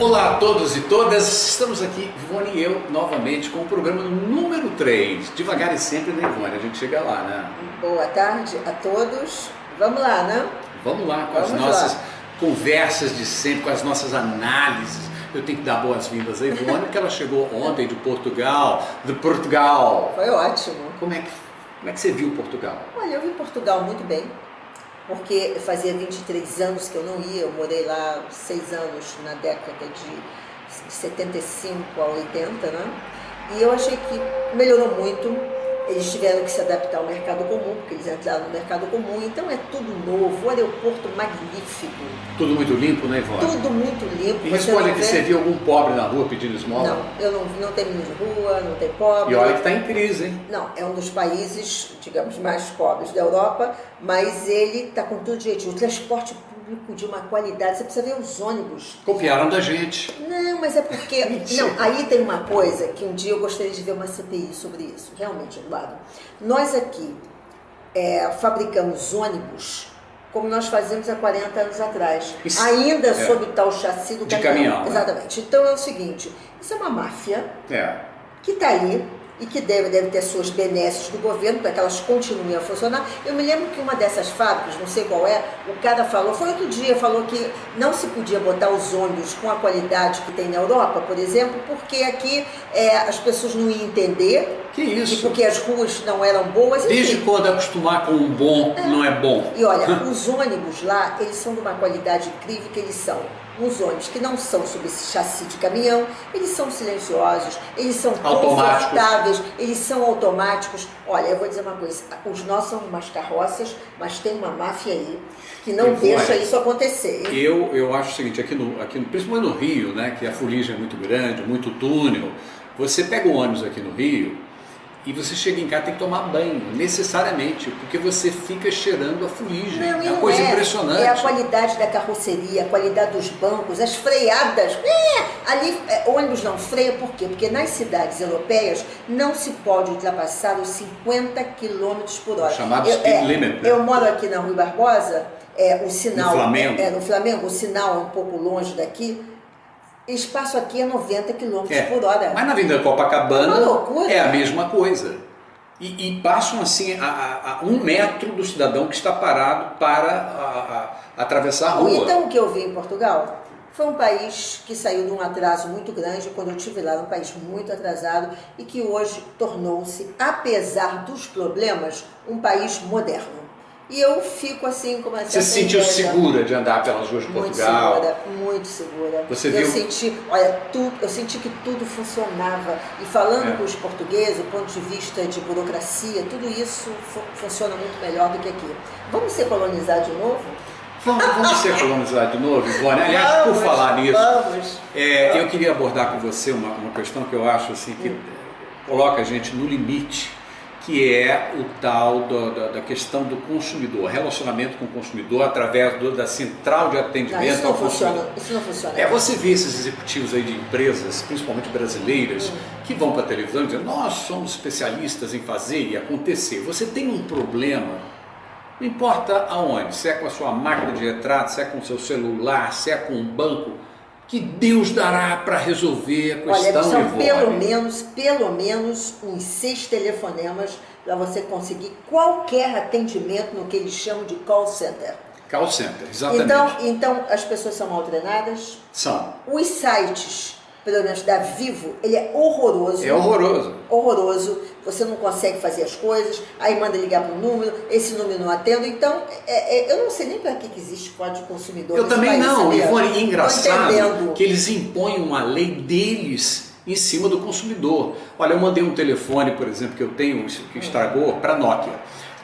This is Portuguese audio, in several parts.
Olá a todos e todas, estamos aqui, Ivone e eu, novamente, com o programa número 3, devagar e sempre, né, Ivone? A gente chega lá, né? Boa tarde a todos, vamos lá, né? Vamos lá, com as nossas conversas de sempre, com as nossas análises. Eu tenho que dar boas-vindas a Ivone, porque ela chegou ontem de Portugal, Foi ótimo. Como é que você viu Portugal? Olha, eu vi Portugal muito bem, porque fazia 23 anos que eu não ia, eu morei lá 6 anos na década de 75 a 80, né? E eu achei que melhorou muito. Eles tiveram que se adaptar ao mercado comum, porque eles entraram no mercado comum, então é tudo novo, o aeroporto magnífico. Tudo muito limpo, né, Ivone? Tudo muito limpo. E responde que você viu algum pobre na rua pedindo esmola? Não, eu não tem menino de rua, não tem pobre. E olha que está em crise, hein? Não, é um dos países, digamos, mais pobres da Europa, mas ele está com tudo direitinho. O transporte público de uma qualidade, você precisa ver os ônibus. Copiaram da gente. Não, mas é porque... Não, aí tem uma coisa que um dia eu gostaria de ver uma CPI sobre isso, realmente, Eduardo. Nós aqui fabricamos ônibus como nós fazíamos há 40 anos atrás, ainda sob o tal chassi do caminhão. Né? Exatamente. Então é o seguinte, isso é uma máfia que está aí, e que deve ter suas benesses do governo para que elas continuem a funcionar. Eu me lembro que uma dessas fábricas, não sei qual é, o cara falou, foi outro dia, falou que não se podia botar os ônibus com a qualidade que tem na Europa, por exemplo, porque aqui as pessoas não iam entender. Que isso? E porque as ruas não eram boas. Enfim. Desde quando acostumar com um bom não é bom? E olha, os ônibus lá, eles são de uma qualidade incrível, que eles são uns ônibus que não são sob esse chassi de caminhão, eles são silenciosos, eles são confortáveis, eles são automáticos. Olha, eu vou dizer uma coisa, os nossos são umas carroças, mas tem uma máfia aí que não deixa isso acontecer. Hein? Eu acho o seguinte, aqui principalmente no Rio, né, que a fuligem é muito grande, muito túnel, você pega o ônibus aqui no Rio, e você chega em casa, tem que tomar banho, necessariamente, porque você fica cheirando a fuligem. É uma coisa impressionante. É a qualidade da carroceria, a qualidade dos bancos, as freadas. Ali, ônibus não freia, por quê? Porque nas cidades europeias não se pode ultrapassar os 50 km por hora. Chamado speed limit. Né? Eu moro aqui na Rui Barbosa, o sinal... No Flamengo. No Flamengo, o sinal é um pouco longe daqui. Espaço aqui é 90 km por hora. Mas na Avenida Copacabana é uma loucura. É a mesma coisa. E passam assim a 1 metro do cidadão que está parado para atravessar a rua. Então o que eu vi em Portugal foi um país que saiu de um atraso muito grande. Quando eu estive lá, era um país muito atrasado e que hoje tornou-se, apesar dos problemas, um país moderno. E eu fico assim como essa. Você se sentiu segura de andar pelas ruas de Portugal? Muito segura. Você viu? Eu senti que tudo funcionava. E falando com os portugueses, do ponto de vista de burocracia, tudo isso funciona muito melhor do que aqui. Vamos ser colonizados de novo? Vamos ser colonizados de novo, Ivone? Aliás, por falar nisso, eu queria abordar com você uma questão que eu acho assim, que coloca a gente no limite, que é o tal da questão do consumidor, relacionamento com o consumidor através da central de atendimento ao consumidor. Isso não funciona. Você vê esses executivos aí de empresas, principalmente brasileiras, que vão para a televisão dizendo, nós somos especialistas em fazer e acontecer. Você tem um problema, não importa aonde, se é com a sua máquina de retrato, se é com o seu celular, se é com um banco, que Deus dará para resolver a questão. Olha, são pelo menos uns 6 telefonemas para você conseguir qualquer atendimento no que eles chamam de call center. Call center, exatamente. Então as pessoas são mal treinadas? São. Os sites, pelo menos da Vivo, ele é horroroso. É horroroso. Horroroso. Você não consegue fazer as coisas, aí manda ligar para um número, esse número não atende. Então, eu não sei nem para que existe código consumidor. Eu também não. E foi engraçado que eles impõem uma lei deles em cima do consumidor. Olha, eu mandei um telefone, por exemplo, que eu tenho, que estragou, para a Nokia.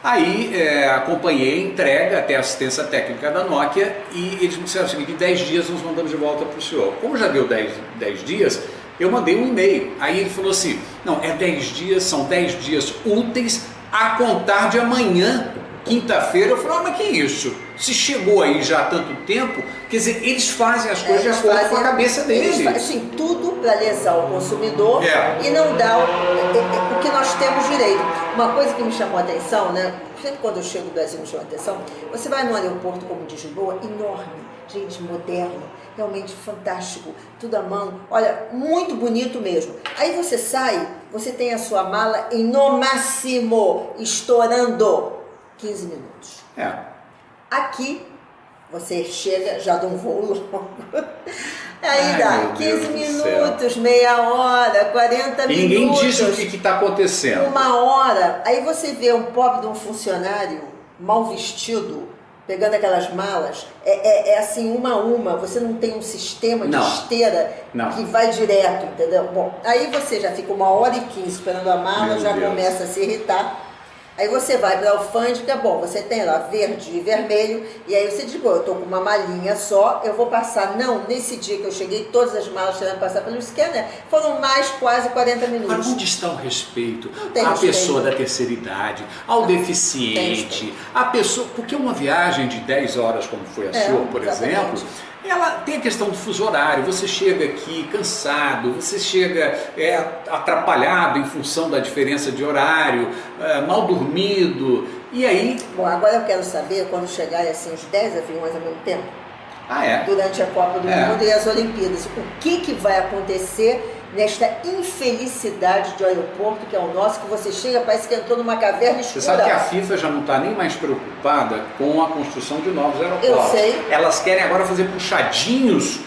Aí acompanhei a entrega até a assistência técnica da Nokia e eles me disseram o seguinte, em 10 dias nós mandamos de volta para o senhor. Como já deu 10 dias, eu mandei um e-mail. Aí ele falou assim, não, 10 dias, são 10 dias úteis a contar de amanhã, quinta-feira. Eu falei, mas que isso? Se chegou aí já há tanto tempo, quer dizer, eles fazem as coisas de acordo com a cabeça deles. Assim, tudo para lesar o consumidor e não dar o que nós temos direito. Uma coisa que me chamou a atenção, né? Sempre quando eu chego no Brasil me chama a atenção, você vai no aeroporto como de Lisboa, enorme, gente, moderno, realmente fantástico, tudo à mão, olha, muito bonito mesmo. Aí você sai, você tem a sua mala em no máximo, estourando 15 minutos. Aqui, você chega, já dá um voo longo. Aí dá 15 minutos, meia hora, 40 minutos. E ninguém diz o que está acontecendo. Uma hora. Aí você vê um pobre de um funcionário mal vestido, pegando aquelas malas. É assim, uma a uma. Você não tem um sistema de esteira que vai direto, entendeu? Bom, aí você já fica 1h15 esperando a mala, já começa a se irritar. Aí você vai para a alfândega, bom, você tem lá verde e vermelho, e aí você diz, eu estou com uma malinha só, eu vou passar, não, nesse dia que eu cheguei, todas as malas tendo que passar pelo scanner, foram mais quase 40 minutos. Mas onde está o respeito? A pessoa da terceira idade, ao deficiente, a pessoa, porque uma viagem de 10 horas, como foi a sua, por exemplo, ela tem a questão do fuso horário, você chega aqui cansado, você chega atrapalhado em função da diferença de horário, mal dormido, e aí... Bom, agora eu quero saber, quando chegarem assim os 10 aviões ao mesmo tempo, durante a Copa do Mundo e as Olimpíadas, o que vai acontecer nesta infelicidade de aeroporto que é o nosso, que você chega, parece que entrou numa caverna escura. Você sabe que a FIFA já não está nem mais preocupada com a construção de novos aeroportos. Eu sei. Elas querem agora fazer puxadinhos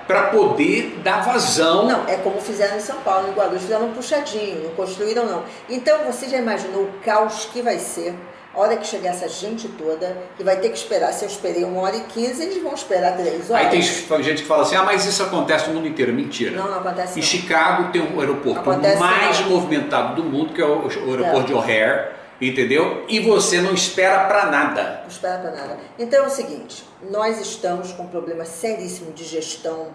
para poder dar vazão. Não, é como fizeram em São Paulo, em Guarulhos, fizeram um puxadinho, não construíram não. Então você já imaginou o caos que vai ser a hora que chegar essa gente toda, que vai ter que esperar, se eu esperei 1h15, eles vão esperar 3 horas. Aí tem gente que fala assim, mas isso acontece no mundo inteiro. Mentira. Não acontece Em Chicago tem um aeroporto mais movimentado do mundo, que é o aeroporto de O'Hare, entendeu? E você não espera para nada. Não espera para nada. Então é o seguinte, nós estamos com um problema seríssimo de gestão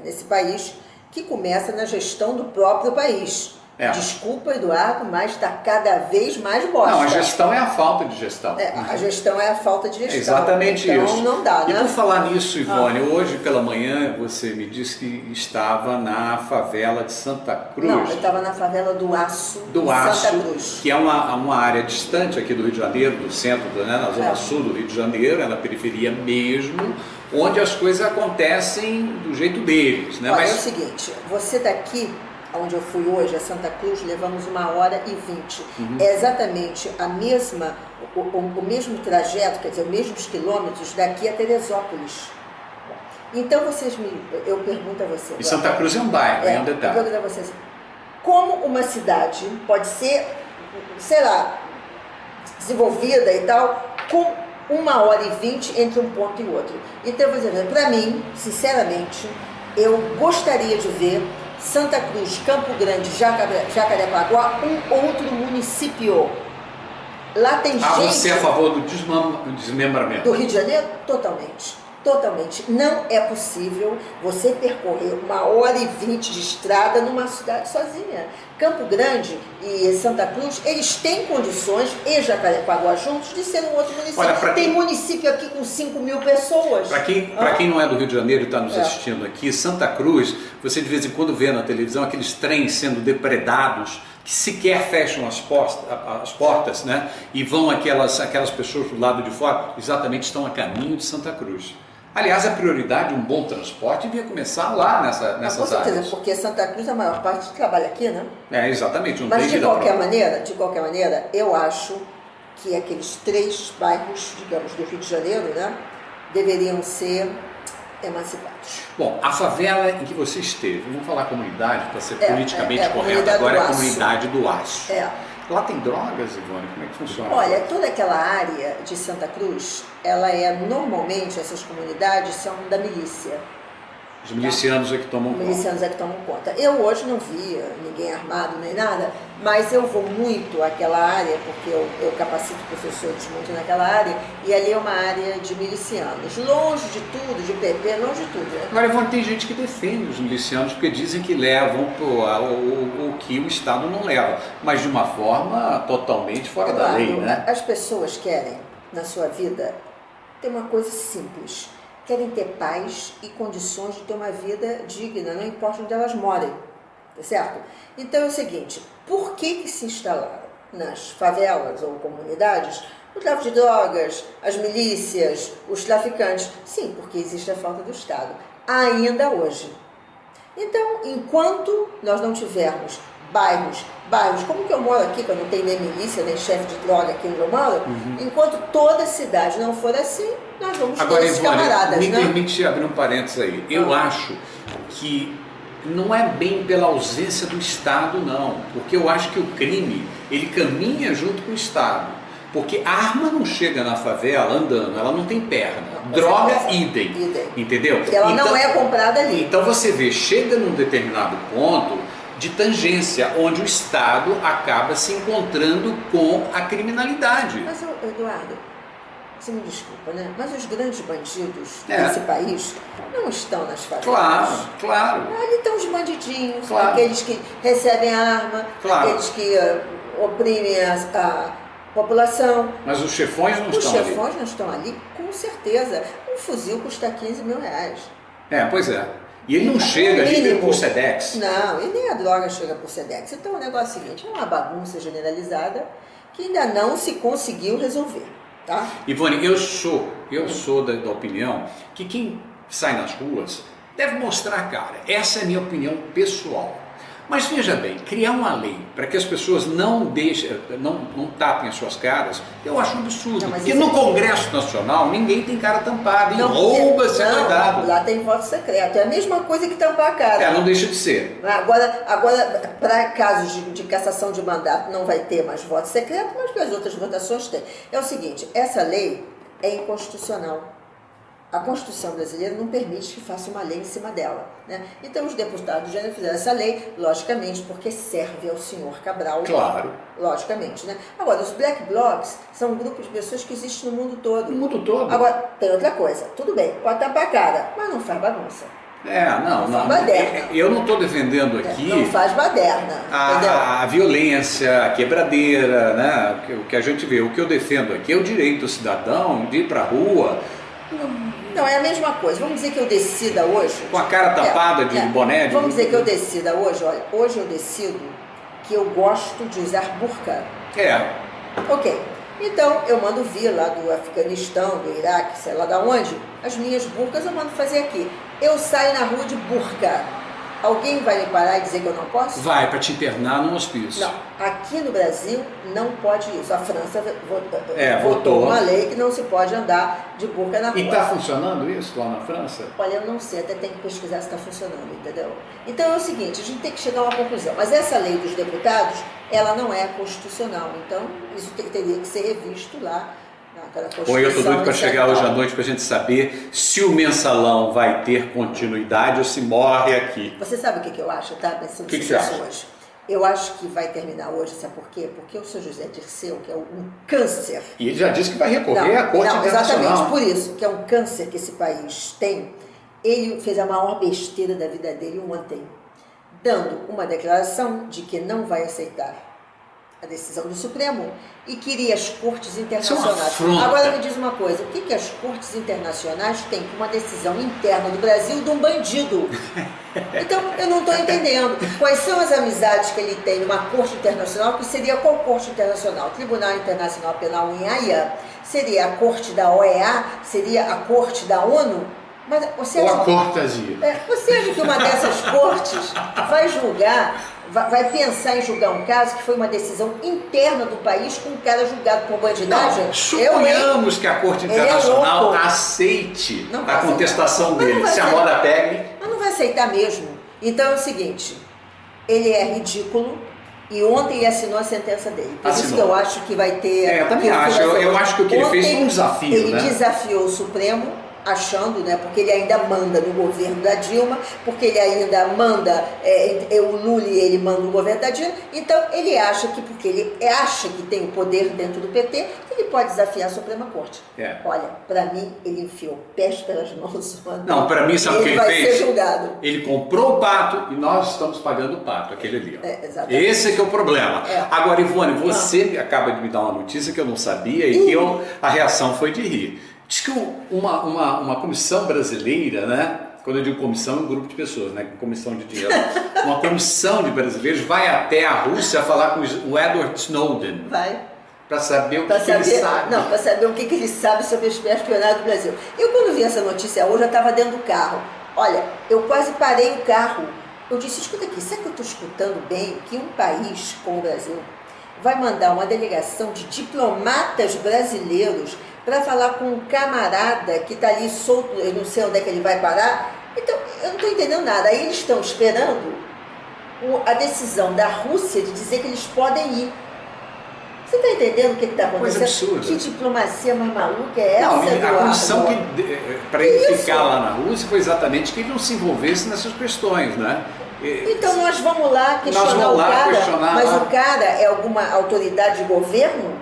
nesse país, que começa na gestão do próprio país. Desculpa, Eduardo, mas está cada vez mais bosta. Não, a gestão é a falta de gestão. A gestão é a falta de gestão. Exatamente então, isso. Não dá, né? E por falar nisso, Ivone, hoje pela manhã você me disse que estava na favela de Santa Cruz. Não, eu estava na favela do Aço, Santa Cruz. Que é uma área distante aqui do Rio de Janeiro, do centro, na zona sul do Rio de Janeiro, é na periferia mesmo, onde as coisas acontecem do jeito deles. Né? Olha, é o seguinte, você daqui... onde eu fui hoje, a Santa Cruz, levamos 1h20. É exatamente a mesma, o mesmo trajeto, quer dizer, os mesmos quilômetros daqui a Teresópolis. Então eu pergunto a você... E Santa Cruz é um bairro, é um detalhe. Eu pergunto a vocês, como uma cidade pode ser, sei lá, desenvolvida e tal, com 1h20 entre um ponto e outro? Então, por exemplo, para mim, sinceramente, eu gostaria de ver Santa Cruz, Campo Grande, Jacarepaguá, um outro município. Lá tem gente... Você é a favor do desmembramento? Do Rio de Janeiro? Totalmente. Totalmente. Não é possível você percorrer 1h20 de estrada numa cidade sozinha. Campo Grande e Santa Cruz, eles têm condições, e Jacarepaguá juntos, de ser um outro município. Olha, tem município aqui com 5 mil pessoas. Para quem não é do Rio de Janeiro e está nos assistindo aqui, Santa Cruz, você de vez em quando vê na televisão aqueles trens sendo depredados, que sequer fecham as portas, né? E vão aquelas pessoas do lado de fora, exatamente estão a caminho de Santa Cruz. Aliás, a prioridade de um bom transporte devia começar lá nessas áreas. Com certeza, porque Santa Cruz, a maior parte trabalha aqui, né? Exatamente. Mas de qualquer maneira, eu acho que aqueles 3 bairros, digamos, do Rio de Janeiro, né, deveriam ser emancipados. Bom, a favela em que você esteve, vamos falar comunidade para ser politicamente correto, agora é a comunidade do Aço. Lá tem drogas, Ivone? Como é que funciona? Olha, toda aquela área de Santa Cruz, ela normalmente, essas comunidades são da milícia. Os milicianos é que tomam conta. Os milicianos é que tomam conta. Eu hoje não vi ninguém armado nem nada, mas eu vou muito àquela área, porque eu capacito professores muito naquela área, e ali é uma área de milicianos. Longe de tudo, de PP, longe de tudo. Né? Agora, tem gente que defende os milicianos porque dizem que levam o que o Estado não leva, mas de uma forma totalmente fora da lei, né? As pessoas querem, na sua vida, tem uma coisa simples. Querem ter paz e condições de ter uma vida digna, não importa onde elas morem, tá certo? Então é o seguinte, por que se instalaram nas favelas ou comunidades o tráfico de drogas, as milícias, os traficantes? Sim, porque existe a falta do Estado, ainda hoje. Então, enquanto nós não tivermos bairros, como que eu moro aqui, que eu não tenho nem milícia, nem chefe de droga aqui onde eu moro, enquanto toda a cidade não for assim, nós vamos ter esses camaradas, me permite abrir um parênteses aí. Eu acho que não é bem pela ausência do Estado, não, porque eu acho que o crime, ele caminha junto com o Estado, porque a arma não chega na favela andando, ela não tem perna, droga, idem, entendeu? Porque ela não é comprada ali. Então você vê, chega num determinado ponto de tangência, onde o Estado acaba se encontrando com a criminalidade. Mas, Eduardo, você me desculpa, né? Mas os grandes bandidos desse país não estão nas favelas. Claro. Ali estão os bandidinhos, aqueles que recebem arma, aqueles que oprimem a população. Mas os chefões não estão ali. Os chefões não estão ali, com certeza. Um fuzil custa 15 mil reais. Pois é. E ele não chega ali por Sedex. Não, e nem a droga chega por Sedex. Então o negócio é o seguinte, é uma bagunça generalizada que ainda não se conseguiu resolver. Tá? Ivone, eu sou da opinião que quem sai nas ruas deve mostrar a cara. Essa é a minha opinião pessoal. Mas veja bem, criar uma lei para que as pessoas não tapem as suas caras, eu acho um absurdo. Porque no Congresso Nacional ninguém tem cara tampada, e rouba ser cuidado. Lá tem voto secreto, é a mesma coisa que tampar a cara. Não deixa de ser. Agora para casos de cassação de mandato não vai ter mais voto secreto, mas para as outras votações tem. É o seguinte, essa lei é inconstitucional. A Constituição brasileira não permite que faça uma lei em cima dela, né? Então os deputados já fizeram essa lei, logicamente, porque serve ao senhor Cabral. Claro. Logicamente, né? Agora, os black blocs são um grupo de pessoas que existem no mundo todo. No mundo todo. Agora, tem outra coisa. Tudo bem, pode tapar a cara, mas não faz bagunça. Não. Eu não estou defendendo aqui. Não faz baderna. A violência, a quebradeira, né? O que a gente vê. O que eu defendo aqui é o direito do cidadão de ir para a rua. Não, é a mesma coisa. Vamos dizer que eu decida hoje... Com a cara tapada de boné? Vamos dizer que eu decida hoje, olha, hoje eu decido que eu gosto de usar burca. Ok. Então, eu mando vir lá do Afeganistão, do Iraque, sei lá de onde, as minhas burcas eu mando fazer aqui. Eu saio na rua de burca. Alguém vai me parar e dizer que eu não posso? Vai, para te internar num hospício. Não, aqui no Brasil não pode isso. A França votou uma lei que não se pode andar de burca na rua. E está funcionando isso lá na França? Olha, eu não sei, até tem que pesquisar se está funcionando, entendeu? Então é o seguinte, a gente tem que chegar a uma conclusão. Mas essa lei dos deputados, ela não é constitucional. Então, isso teria que ser revisto lá. Pô, eu estou doido para chegar hoje à noite para a gente saber se o mensalão vai ter continuidade ou se morre aqui. Você sabe o que eu acho? Eu estava pensando sobre isso hoje. Eu acho que vai terminar hoje, sabe por quê? Porque o seu José Dirceu, que é um câncer... E ele já disse que vai recorrer à Corte Internacional. Exatamente, por isso, que é um câncer que esse país tem, ele fez a maior besteira da vida dele ontem, dando uma declaração de que não vai aceitar a decisão do Supremo e queria as cortes internacionais. Agora me diz uma coisa, o que as cortes internacionais têm com uma decisão interna do Brasil de um bandido? Então, eu não estou entendendo. Quais são as amizades que ele tem numa corte internacional, que seria qual corte internacional? Tribunal Internacional Penal em Haia? Seria a corte da OEA? Seria a corte da ONU? Mas você ou a cortasia. Você acha que uma dessas cortes vai julgar, vai pensar em julgar um caso que foi uma decisão interna do país com um cara julgado por bandidagem? Não, suponhamos que a Corte Internacional aceite a contestação dele. Se a moda pegue... Mas não vai aceitar mesmo. Então é o seguinte, ele é ridículo e ontem ele assinou a sentença dele. Por isso que eu acho que vai ter... eu também acho. Eu acho que o que ele fez foi um desafio, ele desafiou o Supremo, achando, né, porque ele ainda manda no governo da Dilma, porque ele ainda manda, o Lula e ele manda no governo da Dilma, então ele acha que, porque ele acha que tem o poder dentro do PT, ele pode desafiar a Suprema Corte. Olha, para mim, ele enfiou pés pelas mãos. Não, para mim, sabe o que ele fez? Ele vai ser julgado. Ele comprou o pato e nós estamos pagando o pato, aquele ali. Exatamente. Esse é que é o problema. Agora, Ivone, você acaba de me dar uma notícia que eu não sabia e que a reação foi de rir. Diz que uma comissão brasileira, né? Quando eu digo comissão, é um grupo de pessoas, né? Comissão de dinheiro. Uma comissão de brasileiros vai até a Rússia falar com o Edward Snowden. Vai. Para saber o que ele sabe. Não, para saber o que ele sabe sobre a espionagem do Brasil. Eu, quando vi essa notícia hoje, eu estava dentro do carro. Olha, eu quase parei o carro. Eu disse, escuta aqui, será que eu estou escutando bem que um país como o Brasil vai mandar uma delegação de diplomatas brasileiros para falar com um camarada que está ali solto, eu não sei onde é que ele vai parar? Então, eu não estou entendendo nada. Aí eles estão esperando a decisão da Rússia de dizer que eles podem ir. Você está entendendo o que está acontecendo? Coisa absurda. Que diplomacia mais maluca é essa, não, Eduardo? A condição para ele ficar lá na Rússia foi exatamente que ele não se envolvesse nessas questões, né? Então nós vamos lá questionar o cara, mas o cara é alguma autoridade de governo?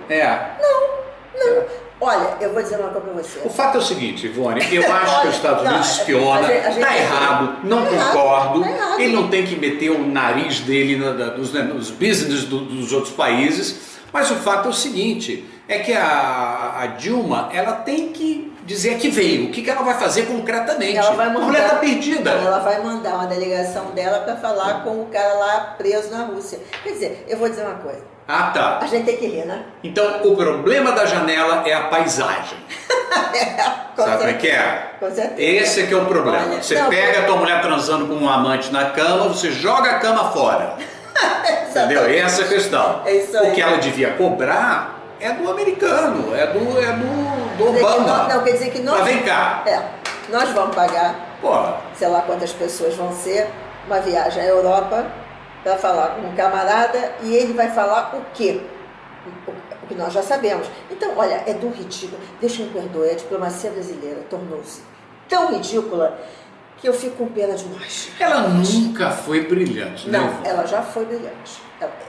Não. Olha, eu vou dizer uma coisa para você. O fato é o seguinte, Ivone, eu acho que os Estados Unidos espiona, está errado, não concordo, ele não tem que meter o nariz dele nos business dos outros países, mas o fato é o seguinte, é que a Dilma, ela tem que dizer que veio, o que ela vai fazer concretamente. Ela vai mandar, a mulher está perdida. Ela vai mandar uma delegação dela para falar com o cara lá preso na Rússia. Quer dizer, eu vou dizer uma coisa. Ah, tá. A gente tem que rir, né? Então, o problema da janela é a paisagem. Sabe como é que é? Com certeza. Esse é que é o problema. Olha, você pega a tua mulher transando com um amante na cama, você joga a cama fora. Entendeu? Essa é a questão. É isso aí. O que ela devia cobrar é do americano, é do Obama. Não, quer dizer que nós... Mas vem cá. Nós vamos pagar, sei lá quantas pessoas vão ser, uma viagem à Europa para falar com um camarada e ele vai falar o quê? O que nós já sabemos. Então, olha, é do ridículo. Deixa eu me perdoar, a diplomacia brasileira tornou-se tão ridícula que eu fico com pena de nós. Ela nunca foi brilhante, né? Não, ela já foi brilhante.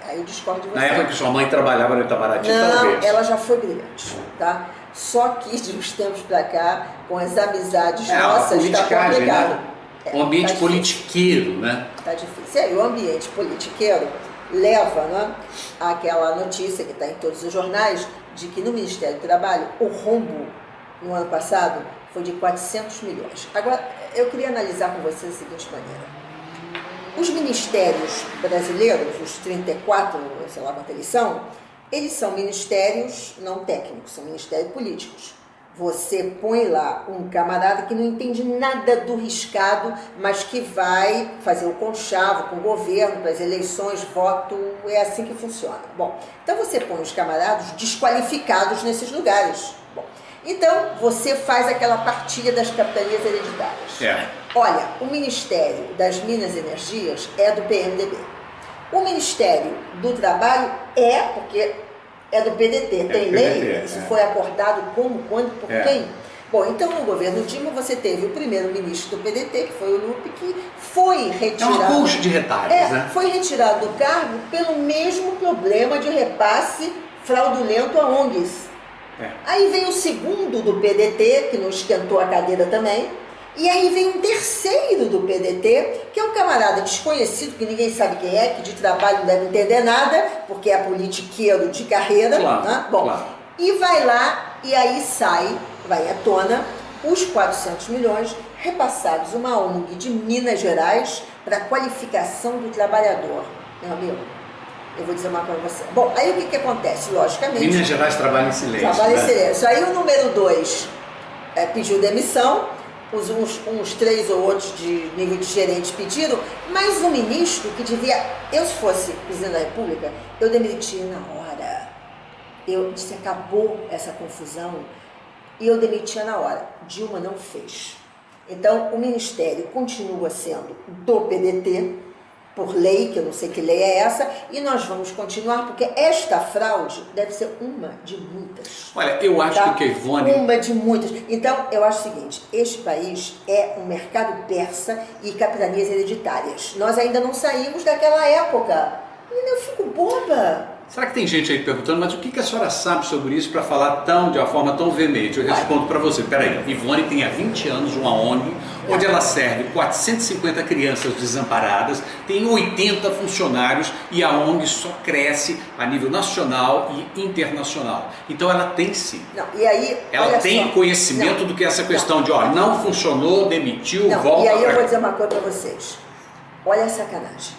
Aí eu discordo de você. Na época que sua mãe trabalhava no Itamaraty, talvez. Não, ela já foi brilhante, tá? Só que de uns tempos para cá, com as amizades nossas, está complicado. Né? O ambiente politiqueiro, né? Está difícil. E aí, o ambiente politiqueiro leva, né, àquela notícia que está em todos os jornais de que no Ministério do Trabalho o rombo no ano passado foi de 400 milhões. Agora, eu queria analisar com você da seguinte maneira. Os ministérios brasileiros, os 34, sei lá quanto eles são ministérios não técnicos, são ministérios políticos. Você põe lá um camarada que não entende nada do riscado, mas que vai fazer o conchavo com o governo para as eleições, voto, é assim que funciona. Bom, então você põe os camaradas desqualificados nesses lugares. Bom, então você faz aquela partilha das capitanias hereditárias. Olha, o Ministério das Minas e Energias é do PMDB. O Ministério do Trabalho porque é do PDT, tem lei, isso foi acordado como, quando, por quem? Bom, então no governo Dilma você teve o primeiro-ministro do PDT, que foi o Lupe, que foi retirado... É uma colcha de retalhos, né? Foi retirado do cargo pelo mesmo problema de repasse fraudulento a ONGs. Aí vem o segundo do PDT, que não esquentou a cadeira também, e aí vem um terceiro do PDT, que é um camarada desconhecido, que ninguém sabe quem é, que de trabalho não deve entender nada, porque é politiqueiro de carreira. Né? Bom, e vai lá, e aí vai à tona, os 400 milhões repassados uma ONG de Minas Gerais para qualificação do trabalhador. Meu amigo, eu vou dizer uma coisa pra você. Bom, aí o que acontece? Logicamente... Minas Gerais trabalha em silêncio. Trabalha em silêncio. Aí o número 2 pediu demissão, uns 3 ou outros de nível de gerente pediram, mas o ministro que devia... Eu, se fosse presidente da República, eu demitia na hora. Eu disse, acabou essa confusão, e eu demitia na hora. Dilma não fez. Então, o ministério continua sendo do PDT, por lei, que eu não sei que lei é essa, e nós vamos continuar, porque esta fraude deve ser uma de muitas. Olha, eu acho que Ivone... Uma de muitas. Então, eu acho o seguinte, este país é um mercado persa e capitanias hereditárias. Nós ainda não saímos daquela época. Eu fico boba. Será que tem gente aí perguntando, mas o que a senhora sabe sobre isso para falar de uma forma tão veemente? Eu respondo para você, peraí, Ivone tem há 20 anos uma ONG onde ela serve 450 crianças desamparadas, tem 80 funcionários e a ONG só cresce a nível nacional e internacional. Então ela tem sim. Não, e aí, ela tem conhecimento do que essa questão de, ó, não funcionou, demitiu, volta. E aí eu vou dizer uma coisa para vocês. Olha a sacanagem.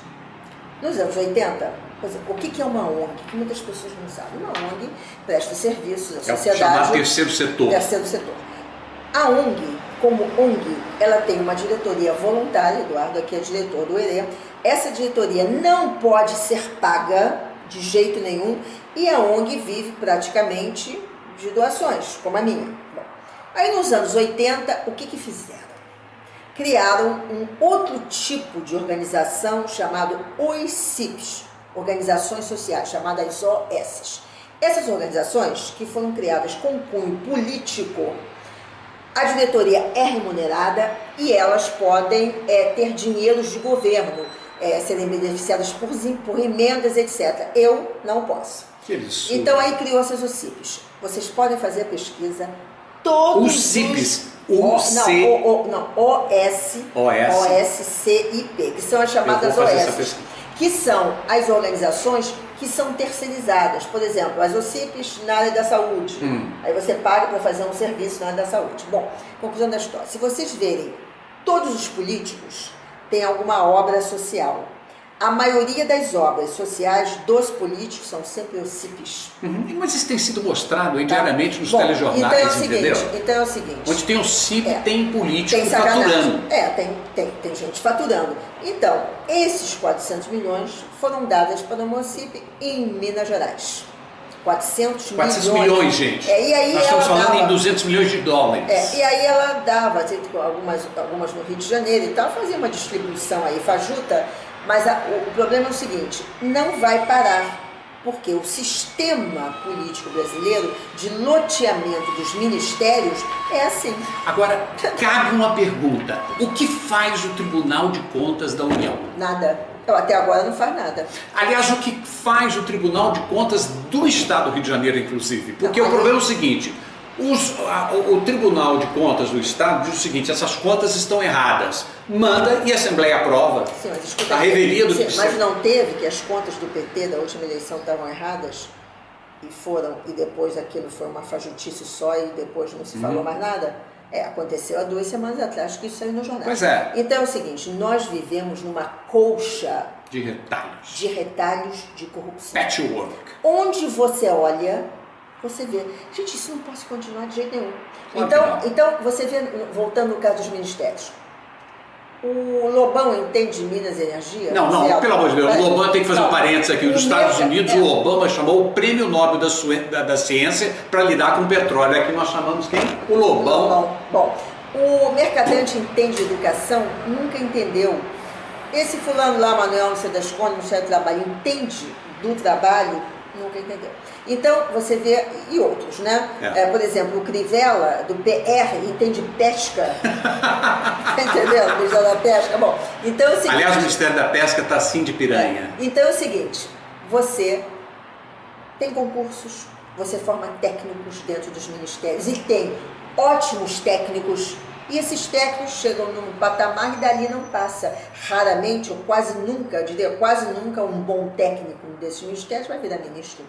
Nos anos 80, o que é uma ONG? Que muitas pessoas não sabem. Uma ONG presta serviços à sociedade. É chamado terceiro setor. Terceiro setor. A ONG, como ONG, ela tem uma diretoria voluntária, Eduardo aqui é diretor do ERE, essa diretoria não pode ser paga de jeito nenhum e a ONG vive praticamente de doações, como a minha. Bom, aí nos anos 80, o que fizeram? Criaram um outro tipo de organização chamado OICIPs, Organizações Sociais, chamadas OS. Essas organizações, que foram criadas com cunho político, a diretoria é remunerada e elas podem ter dinheiros de governo, serem beneficiadas por emendas, etc. Eu não posso. Que isso? Então aí criou essas OCIPs. Vocês podem fazer a pesquisa. Todos OCIPs? OSCIP, que são as chamadas OS, que são as organizações que são terceirizadas. Por exemplo, as OCIPs na área da saúde. Aí você paga para fazer um serviço na área da saúde. Bom, conclusão da história. Se vocês verem, todos os políticos têm alguma obra social. A maioria das obras sociais dos políticos são sempre OCIPs. Mas isso tem sido mostrado aí diariamente nos telejornais, entendeu? Então é o seguinte. Onde tem OCIP, tem político faturando. Tem gente faturando. Então, esses 400 milhões foram dados para uma OCIP em Minas Gerais. 400 milhões, gente. E aí nós estamos falando em 200 milhões de dólares. E aí ela dava, algumas no Rio de Janeiro e tal, fazia uma distribuição aí fajuta. Mas o problema é o seguinte, não vai parar, porque o sistema político brasileiro de loteamento dos ministérios é assim. Agora, cabe uma pergunta, o que faz o Tribunal de Contas da União? Nada. Até agora não faz nada. Aliás, o que faz o Tribunal de Contas do Estado do Rio de Janeiro, inclusive? Porque o problema é o seguinte, o Tribunal de Contas do Estado diz o seguinte, essas contas estão erradas, manda e a Assembleia aprova. Sim, mas escuta, a revelia do que... Mas não teve que as contas do PT da última eleição estavam erradas e depois aquilo foi uma fajutice só e depois não se falou mais nada? Aconteceu há 2 semanas atrás que isso saiu no jornal. Pois é. Então é o seguinte, nós vivemos numa colcha de retalhos. De retalhos de corrupção. Patchwork. Onde você olha, você vê, gente, isso não pode continuar de jeito nenhum. Então, você vê, voltando no caso dos ministérios, o Lobão entende de Minas Energia? Não, pelo amor de Deus, o Lobão tem que fazer um parênteses aqui. Nos Estados Unidos, o Obama chamou o Prêmio Nobel da Ciência para lidar com o petróleo. Aqui nós chamamos quem? O Lobão. Bom, o mercadante entende de educação, nunca entendeu. Esse fulano lá, Manuel, não sei das contas, no Ministério do Trabalho, entende do trabalho, nunca entendeu. Então, você vê, e outros, né? Por exemplo, o Crivella, do PR, entende pesca. Entendeu? O Ministério da Pesca. Bom, então é o seguinte... Aliás, o Ministério da Pesca está assim de piranha. Então é o seguinte, você tem concursos, você forma técnicos dentro dos ministérios, e tem ótimos técnicos, e esses técnicos chegam num patamar e dali não passa. Raramente, ou quase nunca, eu diria quase nunca, um bom técnico desses ministérios vai virar ministro.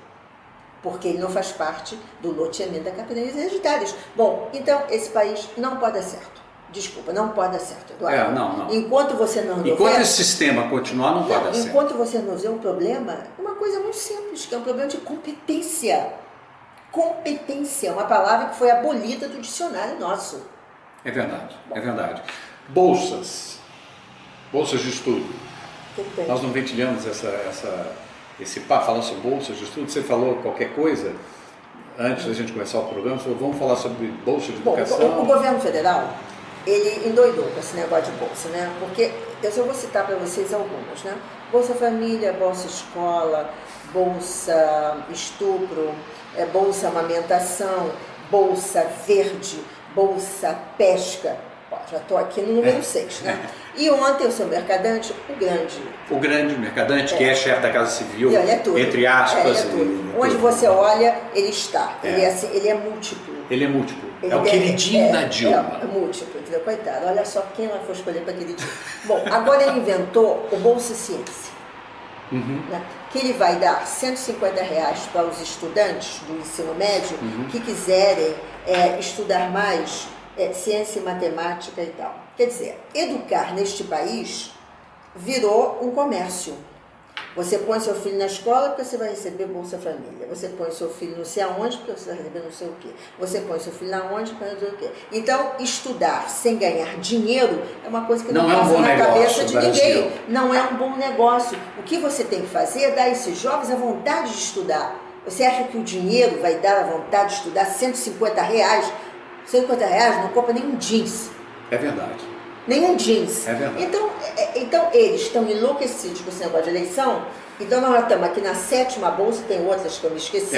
Porque ele não faz parte do loteamento da capitanias hereditárias. Bom, então esse país não pode dar certo. Desculpa, não pode dar certo, Eduardo. Não. Enquanto você não resolver... Enquanto esse sistema continuar, não pode dar certo. Enquanto você não resolver um problema, uma coisa muito simples, que é um problema de competência. Competência, uma palavra que foi abolida do dicionário nosso. É verdade, é verdade. Bolsas de estudo. Nós não ventilhamos esse papo falando sobre bolsas de estudo. Você falou qualquer coisa antes da gente começar o programa, falou, vamos falar sobre bolsa de educação. O governo federal, ele endoidou com esse negócio de bolsa, né? Porque eu só vou citar para vocês algumas, né? Bolsa Família, Bolsa Escola, Bolsa Estupro, Bolsa Amamentação, Bolsa Verde, Bolsa Pesca. Já estou aqui no número 6, né? E ontem o seu mercadante, o grande mercadante, que é chefe da Casa Civil, é tudo. Entre aspas. Onde você olha, ele está. Ele é múltiplo. Ele é múltiplo. É o queridinho da Dilma. É múltiplo, entendeu? Coitado, olha só quem ela foi escolher para queridinho. Bom, agora ele inventou o Bolsa Ciência. Né? Que ele vai dar R$150 para os estudantes do ensino médio que quiserem estudar mais ciência e matemática e tal. Quer dizer, educar neste país virou um comércio. Você põe seu filho na escola porque você vai receber Bolsa Família. Você põe seu filho não sei aonde porque você vai receber não sei o quê. Você põe seu filho aonde para não sei o quê. Então, estudar sem ganhar dinheiro é uma coisa que não passa na cabeça de ninguém. Não é um bom negócio. O que você tem que fazer é dar a esses jovens a vontade de estudar. Você acha que o dinheiro vai dar a vontade de estudar R$150? R$150 não compra nenhum jeans. É verdade. Nenhum jeans. É verdade. Então eles estão enlouquecidos com esse negócio de eleição. Então nós estamos aqui na 7ª bolsa, tem outras que eu me esqueci.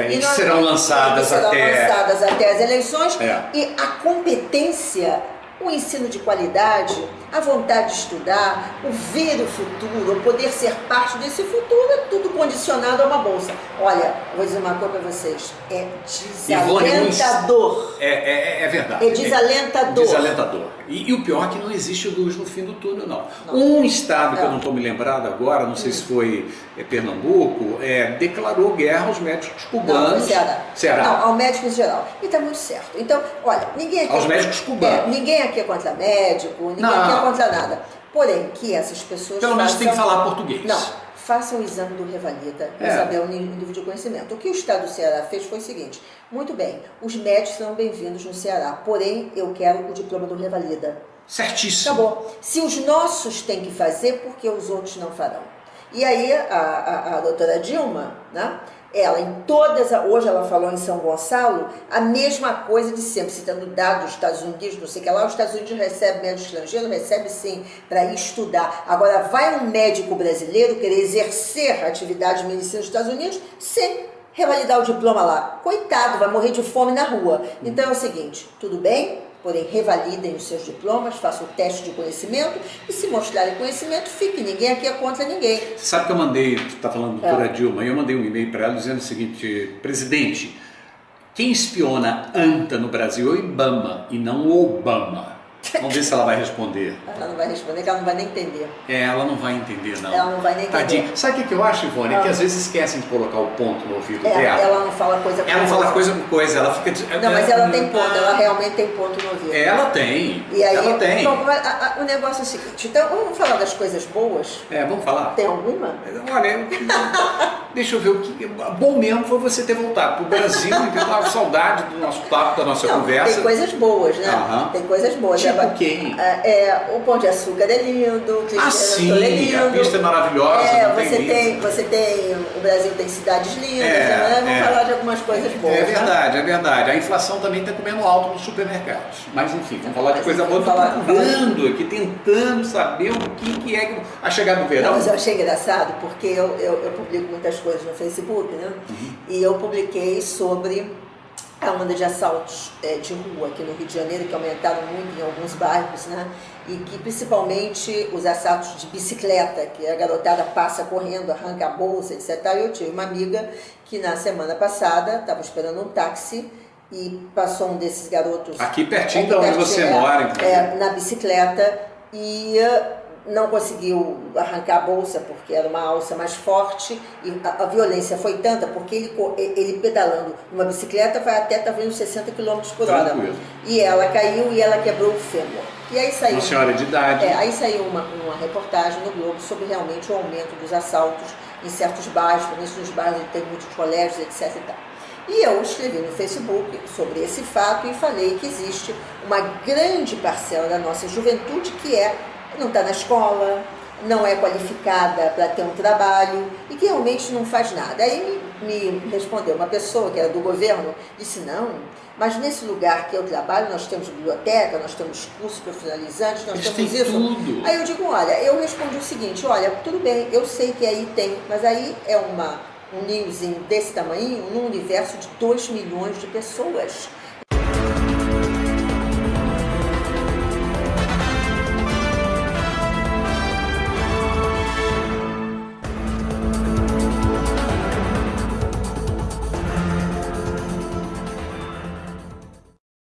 E serão lançadas até as eleições. E a competência, o ensino de qualidade, a vontade de estudar, o ver o futuro, o poder ser parte desse futuro, é tudo condicionado a uma bolsa. Olha, vou dizer uma coisa para vocês, é desalentador. É verdade. É desalentador. Desalentador. E o pior é que não existe luz no fim do túnel, não. Um estado que eu não estou me lembrado agora, não sei se foi Pernambuco, declarou guerra aos médicos cubanos. Não, Ceará. Não, ao médico em geral. E está muito certo. Então, olha, ninguém aqui... Aos médicos cubanos. Ninguém aqui é contra médico, ninguém aqui é contra nada. Porém, que essas pessoas pelo menos tem que falar português. Não, façam o exame do Revalida para saber o nível de conhecimento. O que o Estado do Ceará fez foi o seguinte: muito bem, os médicos são bem-vindos no Ceará, porém eu quero o diploma do Revalida. Certíssimo. Acabou. Se os nossos têm que fazer, por que os outros não farão? E aí a doutora Dilma, né? Ela em todas, hoje ela falou em São Gonçalo, a mesma coisa de sempre, citando dados dos Estados Unidos, não sei o que lá, os Estados Unidos recebem médico estrangeiro, recebe sim, para ir estudar. Agora, vai um médico brasileiro querer exercer a atividade de medicina nos Estados Unidos sem revalidar o diploma lá. Coitado, vai morrer de fome na rua. Então é o seguinte, tudo bem? Porém, revalidem os seus diplomas, façam o teste de conhecimento e se mostrarem conhecimento, fique. Ninguém aqui é contra ninguém. Você sabe que eu mandei, tu está falando doutora Dilma, eu mandei um e-mail para ela dizendo o seguinte: presidente, quem espiona ANTA no Brasil é o IBAMA e não o Obama. Vamos ver se ela vai responder. Ela não vai responder, que ela não vai nem entender. Ela não vai entender, não. Ela não vai nem entender. Tadinha. Sabe o que eu acho, Ivone? É que às vezes esquecem de colocar o ponto no ouvido dela. Ela não fala coisa com coisa. Ela não fala coisa com coisa, ela fica... Não, mas ela tem ponto, ela realmente tem ponto no ouvido. Ela tem, e aí, ela tem. Então, o negócio é o seguinte, então vamos falar das coisas boas? Vamos falar. Tem alguma? Olha, deixa eu ver o que... Bom mesmo foi você ter voltado para o Brasil e ter uma saudade do nosso papo, da nossa conversa. Tem coisas boas, né? Tem coisas boas. Tipo quem? O Pão de Açúcar é lindo, sim, é lindo. A pista é maravilhosa. Você tem, o Brasil tem cidades lindas, né? Vamos falar de algumas coisas boas. É verdade, é verdade. A inflação também está comendo alto nos supermercados. Mas enfim, vamos falar de coisa boa. Estou procurando aqui, tentando saber o que é a chegada do verão. Mas eu achei engraçado porque eu publico muitas coisas no Facebook, né? E eu publiquei sobre a onda de assaltos de rua aqui no Rio de Janeiro, que aumentaram muito em alguns bairros, né? E que principalmente os assaltos de bicicleta, que a garotada passa correndo, arranca a bolsa, etc. E eu tive uma amiga que na semana passada estava esperando um táxi e passou um desses garotos... Aqui pertinho de onde você mora. Na bicicleta e... não conseguiu arrancar a bolsa porque era uma alça mais forte e a violência foi tanta porque ele pedalando numa bicicleta vai até talvez 60 km por hora. E ela caiu e ela quebrou o fêmur. E aí saiu uma senhora de idade. Aí saiu uma reportagem no Globo sobre realmente o aumento dos assaltos em certos bairros, principalmente nos bairros onde tem muitos colégios, etc. E tal. E eu escrevi no Facebook sobre esse fato e falei que existe uma grande parcela da nossa juventude que não está na escola, não é qualificada para ter um trabalho e que realmente não faz nada. Aí me respondeu uma pessoa que era do governo, disse: não, mas nesse lugar que eu trabalho nós temos biblioteca, nós temos cursos profissionalizantes, nós temos isso. Tudo. Aí eu digo: olha, eu respondi o seguinte: olha, tudo bem, eu sei que aí tem, mas aí é um ninhozinho desse tamanho num universo de 2 milhões de pessoas.